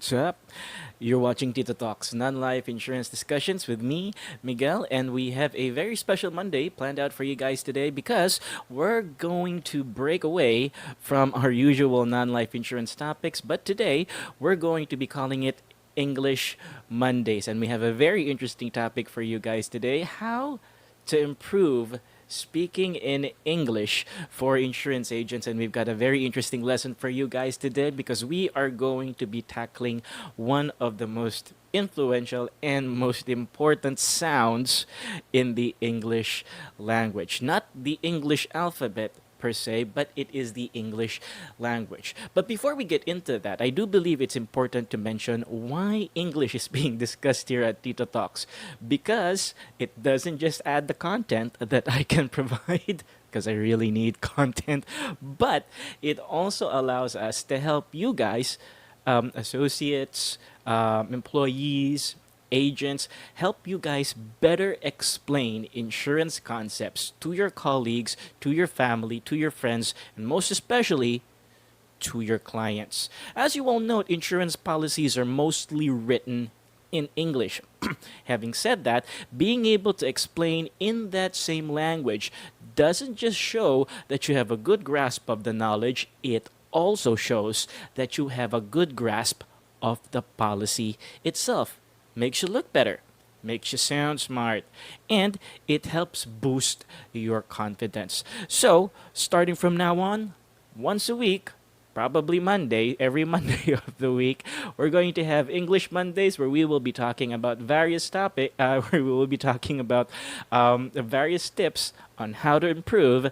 Usap. You're watching Tito Talks, non-life insurance discussions with me, Miguel, and we have a very special Monday planned out for you guys today because we're going to break away from our usual non-life insurance topics, but today we're going to be calling it English Mondays, and we have a very interesting topic for you guys today: how to improve speaking in English for insurance agents. And we've got a very interesting lesson for you guys today because we are going to be tackling one of the most influential and most important sounds in the English language. Not the English alphabet per se, but it is the English language. But before we get into that, I do believe it's important to mention why English is being discussed here at Tito Talks. Because it doesn't just add the content that I can provide, because I really need content, but it also allows us to help you guys, associates, employees, agents, help you guys better explain insurance concepts to your colleagues, to your family, to your friends, and most especially to your clients. As you all note, insurance policies are mostly written in English. Having said that, being able to explain in that same language doesn't just show that you have a good grasp of the knowledge, it also shows that you have a good grasp of the policy itself. Makes you look better, makes you sound smart, and it helps boost your confidence. So, starting from now on, once a week, probably Monday, every Monday of the week, we're going to have English Mondays where we will be talking about various topics, where we will be talking about various tips on how to improve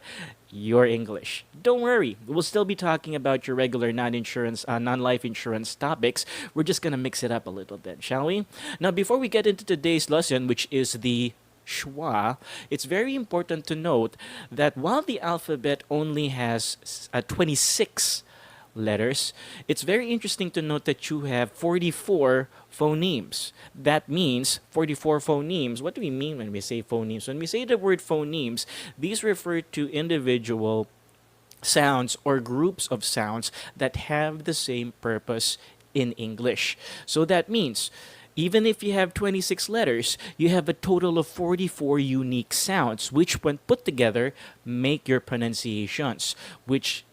your English. Don't worry, we'll still be talking about your regular non-life insurance topics. We're just gonna mix it up a little bit, shall we? Now, before we get into today's lesson, which is the Schwa, it's very important to note that while the alphabet only has 26 letters, it's very interesting to note that you have 44 phonemes. That means 44 phonemes. What do we mean when we say phonemes? When we say the word phonemes, these refer to individual sounds or groups of sounds that have the same purpose in English. So that means even if you have 26 letters, you have a total of 44 unique sounds, which when put together make your pronunciations, which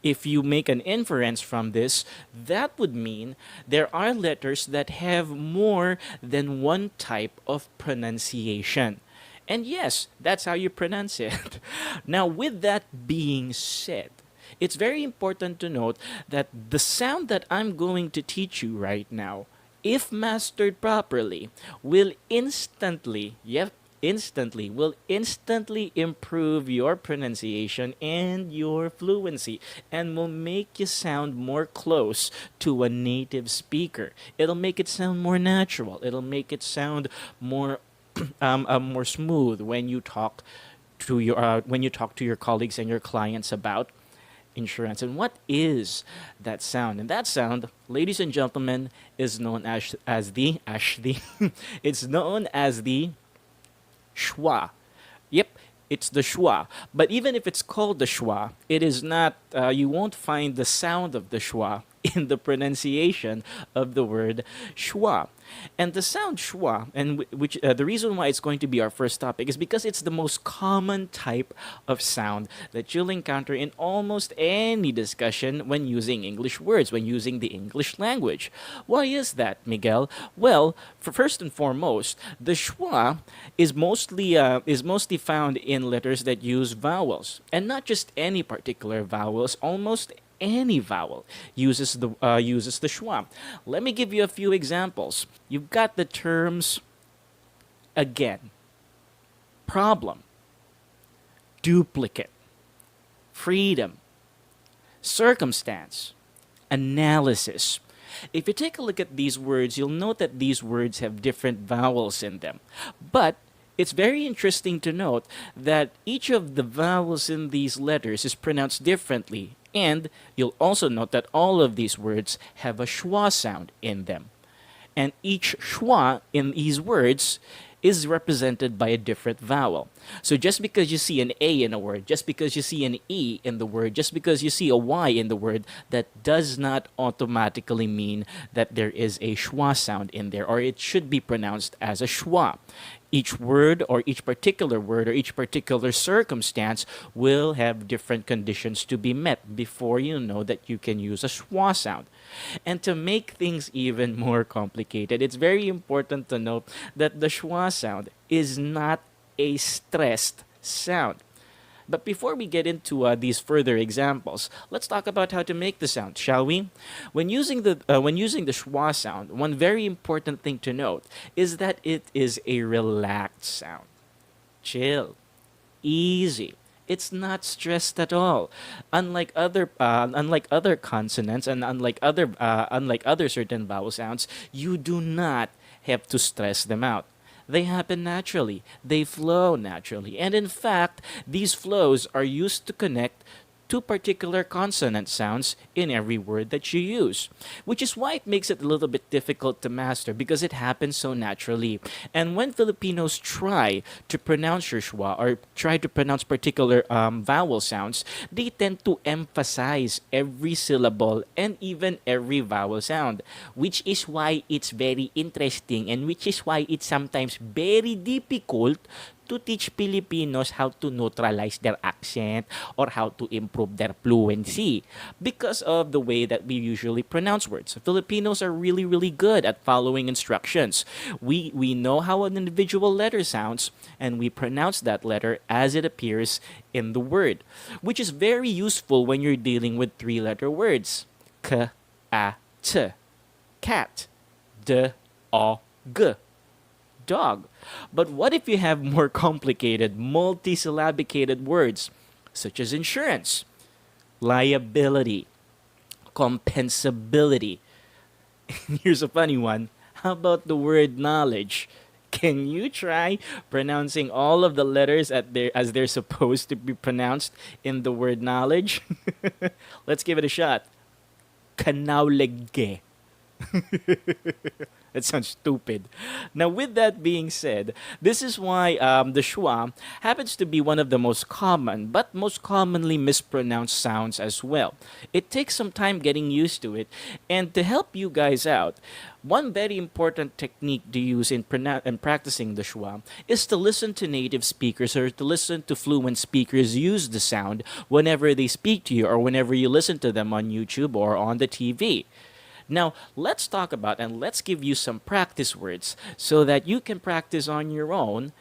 if you make an inference from this, that would mean there are letters that have more than one type of pronunciation. And yes, that's how you pronounce it. Now, with that being said, it's very important to note that the sound that I'm going to teach you right now, if mastered properly, will instantly improve your pronunciation and your fluency and will make you sound more close to a native speaker. It'll make it sound more natural. It'll make it sound more more smooth when you talk to your colleagues and your clients about insurance. And what is that sound? And that sound, ladies and gentlemen, is known it's known as the Schwa. Yep, it's the Schwa. But even if it's called the Schwa, it is not, you won't find the sound of the Schwa in the pronunciation of the word Schwa. And the sound Schwa, and which the reason why it's going to be our first topic is because it's the most common type of sound that you'll encounter in almost any discussion when using English words, when using the English language. Why is that, Miguel? Well, first and foremost, the Schwa is mostly found in letters that use vowels, and not just any particular vowels. Almost any vowel uses the schwa. Let me give you a few examples. You've got the terms again, problem, duplicate, freedom, circumstance, analysis. If you take a look at these words, you'll note that these words have different vowels in them. But it's very interesting to note that each of the vowels in these letters is pronounced differently. And you'll also note that all of these words have a schwa sound in them. And each schwa in these words is represented by a different vowel. So just because you see an A in a word, just because you see an E in the word, just because you see a Y in the word, that does not automatically mean that there is a schwa sound in there, or it should be pronounced as a schwa. Each word or each particular word or each particular circumstance will have different conditions to be met before you know that you can use a schwa sound. And to make things even more complicated, it's very important to note that the schwa sound is not a stressed sound. But before we get into these further examples, let's talk about how to make the sound, shall we? When using the schwa sound, one very important thing to note is that it is a relaxed sound. Chill, easy. It's not stressed at all. Unlike other consonants and unlike other certain vowel sounds, you do not have to stress them out. They happen naturally. They flow naturally. And in fact, these flows are used to connect two particular consonant sounds in every word that you use, which is why it makes it a little bit difficult to master because it happens so naturally. And when Filipinos try to pronounce your schwa or try to pronounce particular vowel sounds, they tend to emphasize every syllable and even every vowel sound, which is why it's very interesting and which is why it's sometimes very difficult to teach Filipinos how to neutralize their accent or how to improve their fluency because of the way that we usually pronounce words. Filipinos are really, really good at following instructions. We know how an individual letter sounds and we pronounce that letter as it appears in the word, which is very useful when you're dealing with three-letter words. K, A, T. Cat. D, O, G. Dog. But what if you have more complicated, multisyllabicated words, such as insurance, liability, compensability? Here's a funny one. How about the word knowledge? Can you try pronouncing all of the letters as they're supposed to be pronounced in the word knowledge? Let's give it a shot. Kanaulegge. That sounds stupid. Now, with that being said, this is why the schwa happens to be one of the most common, but most commonly mispronounced sounds as well. It takes some time getting used to it, and to help you guys out, one very important technique to use in practicing the schwa is to listen to native speakers or to listen to fluent speakers use the sound whenever they speak to you or whenever you listen to them on YouTube or on the TV. Now, let's talk about and let's give you some practice words so that you can practice on your own.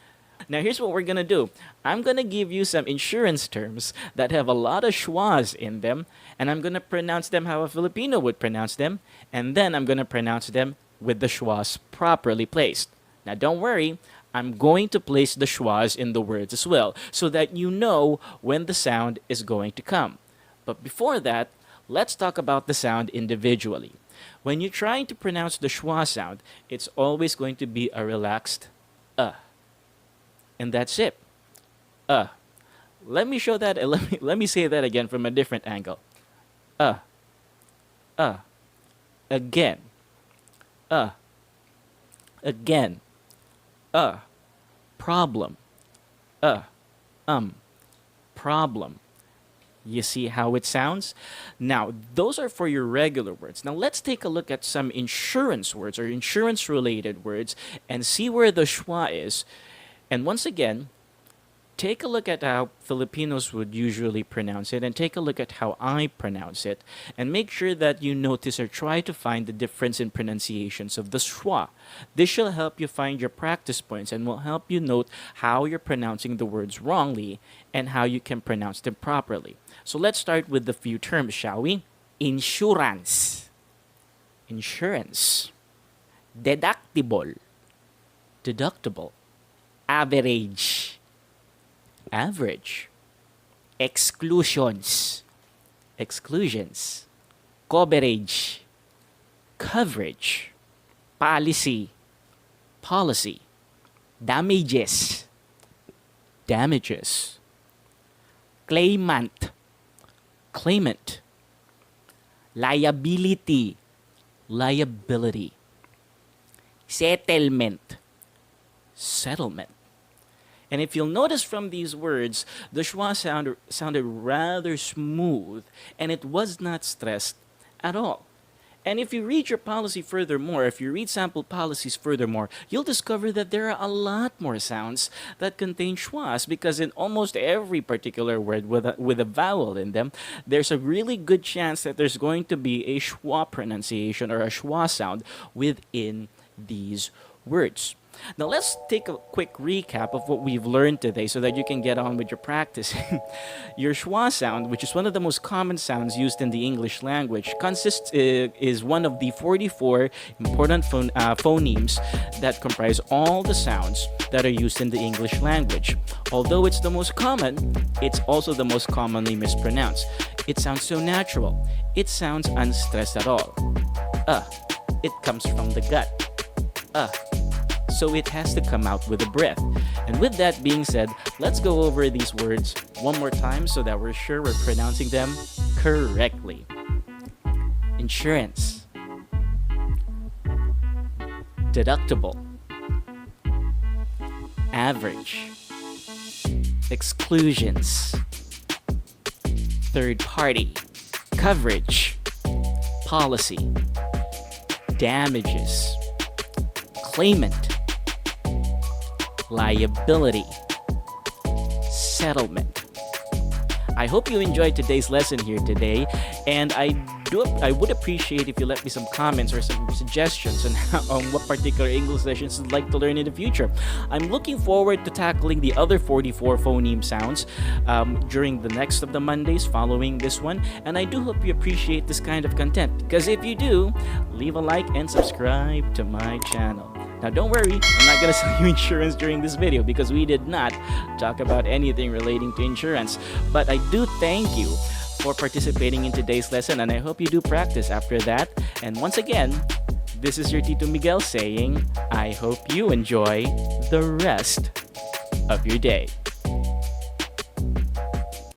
Now, here's what we're going to do. I'm going to give you some insurance terms that have a lot of schwas in them, and I'm going to pronounce them how a Filipino would pronounce them, and then I'm going to pronounce them with the schwas properly placed. Now, don't worry. I'm going to place the schwas in the words as well so that you know when the sound is going to come. But before that, let's talk about the sound individually. When you're trying to pronounce the schwa sound, it's always going to be a relaxed and that's it. Let me show that. Let me say that again from a different angle. Uh, again. Again. Problem. Problem. You see how it sounds? Now, those are for your regular words. Now, let's take a look at some insurance words or insurance-related words and see where the schwa is. And once again, take a look at how Filipinos would usually pronounce it and take a look at how I pronounce it and make sure that you notice or try to find the difference in pronunciations of the schwa. This shall help you find your practice points and will help you note how you're pronouncing the words wrongly and how you can pronounce them properly. So let's start with the few terms, shall we? Insurance. Insurance. Deductible. Deductible. Average. Average. Exclusions. Exclusions. Coverage. Coverage. Policy. Policy. Damages. Damages. Claimant. Claimant. Liability. Liability. Settlement. settlement. And if you'll notice from these words, the schwa sounded rather smooth and it was not stressed at all. And if you read your policy furthermore, if you read sample policies furthermore, you'll discover that there are a lot more sounds that contain schwas because in almost every particular word with a vowel in them, there's a really good chance that there's going to be a schwa pronunciation or a schwa sound within these words. Now let's take a quick recap of what we've learned today so that you can get on with your practicing. Your schwa sound, which is one of the most common sounds used in the English language, is one of the 44 important phonemes that comprise all the sounds that are used in the English language. Although it's the most common, it's also the most commonly mispronounced. It sounds so natural. It sounds unstressed at all. It comes from the gut. So it has to come out with a breath. And with that being said, let's go over these words one more time so that we're sure we're pronouncing them correctly. Insurance, deductible, average, exclusions, third party, coverage, policy, damages, claimant, liability, settlement. I hope you enjoyed today's lesson here today, and I would appreciate if you let me some comments or some suggestions on what particular English lessons you'd like to learn in the future. I'm looking forward to tackling the other 44 phoneme sounds during the next of the Mondays following this one, and I do hope you appreciate this kind of content, because if you do, leave a like and subscribe to my channel. Now don't worry, I'm not gonna sell you insurance during this video because we did not talk about anything relating to insurance. But I do thank you for participating in today's lesson, and I hope you do practice after that. And once again, this is your Tito Miguel saying, I hope you enjoy the rest of your day.